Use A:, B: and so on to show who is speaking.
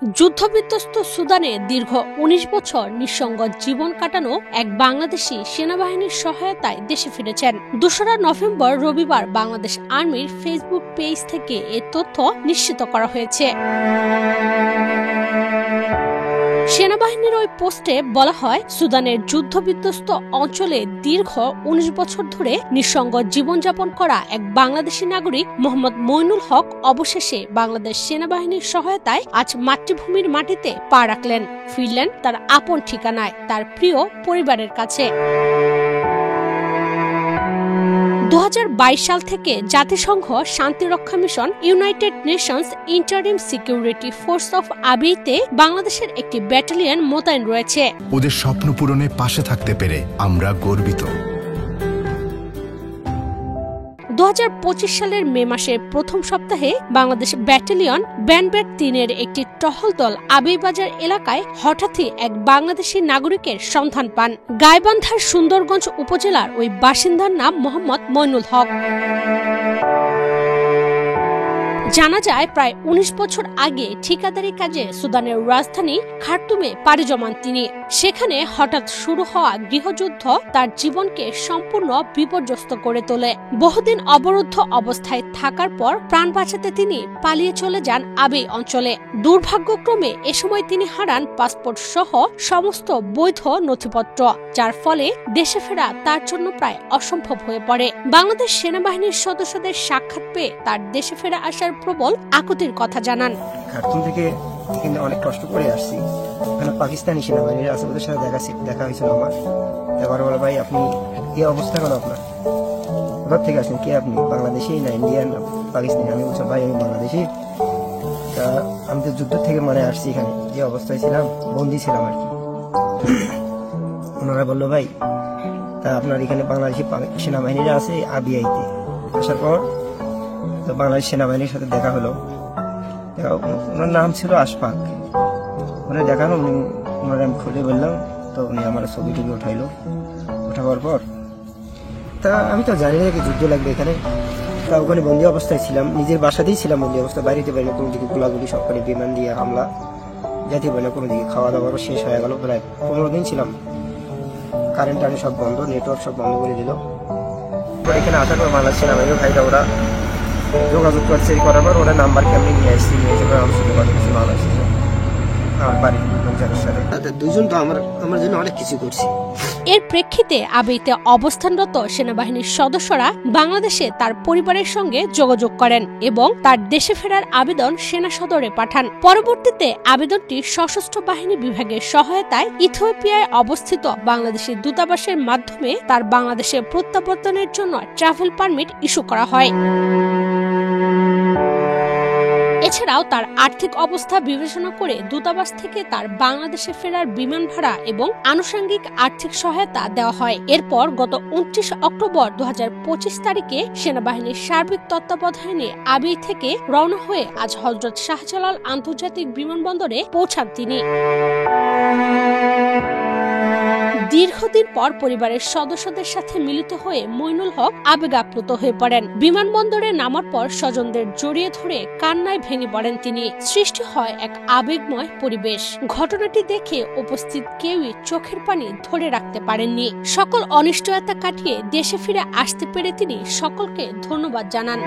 A: যুদ্ধবিধ্বস্ত সুদানে দীর্ঘ ১৯ বছর নিঃসঙ্গ জীবন কাটানো এক বাংলাদেশি সেনাবাহিনীর সহায়তায় দেশে ফিরেছেন। ২রা নভেম্বর রবিবার বাংলাদেশ আর্মির ফেসবুক পেজ থেকে এ তথ্য নিশ্চিত করা হয়েছে। সেনাবাহিনীর ওই পোস্টে বলা হয়, সুদানের যুদ্ধবিধ্বস্ত অঞ্চলে দীর্ঘ ১৯ বছর ধরে নিঃসঙ্গ জীবনযাপন করা এক বাংলাদেশি নাগরিক মোহাম্মদ মইনুল হক অবশেষে বাংলাদেশ সেনাবাহিনীর সহায়তায় আজ মাতৃভূমির মাটিতে পা রাখলেন, ফিরলেন তার আপন ঠিকানায়, তার প্রিয় পরিবারের কাছে। ২০২২ সাল থেকে জাতিসংঘ শান্তিরক্ষা mission United Nations Interim Security Force of আবিতে বাংলাদেশের একটি ব্যাটালিয়ন মোতায়েন রয়েছে।
B: ওদের স্বপ্ন পূরণে পাশে থাকতে পেরে আমরা গর্বিত।
A: ২০২৫ সালের মে মাসের প্রথম সপ্তাহে বাংলাদেশ ব্যাটালিয়ন ব্যানবেগ ৩-এর একটি টহল দল আবিবাজার এলাকায় হঠাৎই এক বাংলাদেশি নাগরিকের সন্ধান পান। গাইবান্ধার সুন্দরগঞ্জ উপজেলার ওই বাসিন্দার নাম মোহাম্মদ মইনুল হক। জানা যায়, প্রায় ১৯ বছর আগে ঠিকাদারি কাজে সুদানের রাজধানী খার্তুমে পাড়ি জমান তিনি। সেখানে হঠাৎ শুরু হওয়া গৃহযুদ্ধ তার জীবনকে সম্পূর্ণ বিপর্যস্ত করে তোলে। বহুদিন অবরুদ্ধ অবস্থায় থাকার পর প্রাণ বাঁচাতে তিনি পালিয়ে চলে যান আবেই অঞ্চলে। দুর্ভাগ্যক্রমে এ সময় তিনি হারান পাসপোর্ট সহ সমস্ত বৈধ নথিপত্র, যার ফলে দেশে ফেরা তার জন্য প্রায় অসম্ভব হয়ে পড়ে। বাংলাদেশ সেনাবাহিনীর সদস্যদের সাক্ষাৎ পেয়ে তার দেশে ফেরা আসার প্রবল আকুতির কথা জানান।
C: খার্তুম থেকে এখানে অনেক কষ্ট করে আসছি, ওখানে পাকিস্তানি সেনাবাহিনীর আছে, ওদের সাথে দেখা হয়েছিল আমার। এবার বলে, ভাই আপনি কি অবস্থা কেন আপনার, কোথা থেকে আসেন, কি আপনি বাংলাদেশি না ইন্ডিয়ান না পাকিস্তানি? আমি বলছি, ভাই আমি বাংলাদেশি। তা আমি তো যুদ্ধ থেকে আসছি, এখানে যে অবস্থায় ছিলাম বন্দি ছিলাম আর কি। ওনারা বললো, ভাই তা আপনার এখানে বাংলাদেশি সেনাবাহিনীরা আছে আবিআইতে। আসার পর তো বাংলাদেশ সেনাবাহিনীর সাথে দেখা হলো। ওনার নাম ছিল আশফাক। ওনার দেখানো, ওনার আমি খুলে বললাম, তো উনি আমার ছবি টবি উঠাইলো। উঠাবার পর তা আমি তো জানি না কি যুদ্ধ লাগবে এখানে। তা ওখানে বন্দি অবস্থায় ছিলাম, নিজের বাসাতেই ছিলাম বন্দি অবস্থায়, বাইরেতে বাইরে কোনো দিকে গোলাগুলি সবখানে বিমান দিয়ে হামলা, যেতে পারি না কোনো দিকে। খাওয়া দাওয়ারও শেষ হয়ে গেল, প্রায় ১৫ দিন ছিলাম। কারেন্ট টারেন্ট সব বন্ধ, নেটওয়ার্ক সব বন্ধ করে দিল। এখানে আসার পর বাংলাদেশ সেনাবাহিনীর ভাইরা ওরা যোগাযোগ করছে, করার পর ওরা নাম্বার কেমনি নিয়ে আসছি, নিয়ে এসে আমার শুধু কিছু বাংলাদেশ আমার বাড়ির লোকজনের সাথে। দুজন তো আমার জন্য অনেক কিছু করছি।
A: এর প্রেক্ষিতে আবেইতে অবস্থানরত সেনাবাহিনীর সদস্যরা বাংলাদেশে তার পরিবারের সঙ্গে যোগাযোগ করেন এবং তার দেশে ফেরার আবেদন সেনা সদরে পাঠান। পরবর্তীতে আবেদনটি সশস্ত্র বাহিনী বিভাগের সহায়তায় ইথিওপিয়ায় অবস্থিত বাংলাদেশি দূতাবাসের মাধ্যমে তার বাংলাদেশে প্রত্যাবর্তনের জন্য ট্রাভেল পারমিট ইস্যু করা হয়। এছাড়াও তার আর্থিক অবস্থা বিবেচনা করে দূতাবাস থেকে তার বাংলাদেশে ফেরার বিমান ভাড়া এবং আনুষঙ্গিক আর্থিক সহায়তা দেওয়া হয়। এরপর গত ২৯ অক্টোবর ২০২৫ তারিখে সেনাবাহিনীর সার্বিক তত্ত্বাবধানে আবিই থেকে রওনা হয়ে আজ হযরত শাহজালাল আন্তর্জাতিক বিমানবন্দরে পৌঁছান তিনি। দীর্ঘদিন পর পরিবারের সদস্যদের সাথে মিলিত হয়ে মইনুল হক আবেগাপ্লুত হয়ে পড়েন। বিমানবন্দরে নামার পর স্বজনদের জড়িয়ে ধরে কান্নায় ভেঙে পড়েন তিনি। সৃষ্টি হয় এক আবেগময় পরিবেশ। ঘটনাটি দেখে উপস্থিত কেউই চোখের পানি ধরে রাখতে পারেননি। সকল অনিশ্চয়তা কাটিয়ে দেশে ফিরে আসতে পেরে তিনি সকলকে ধন্যবাদ জানান।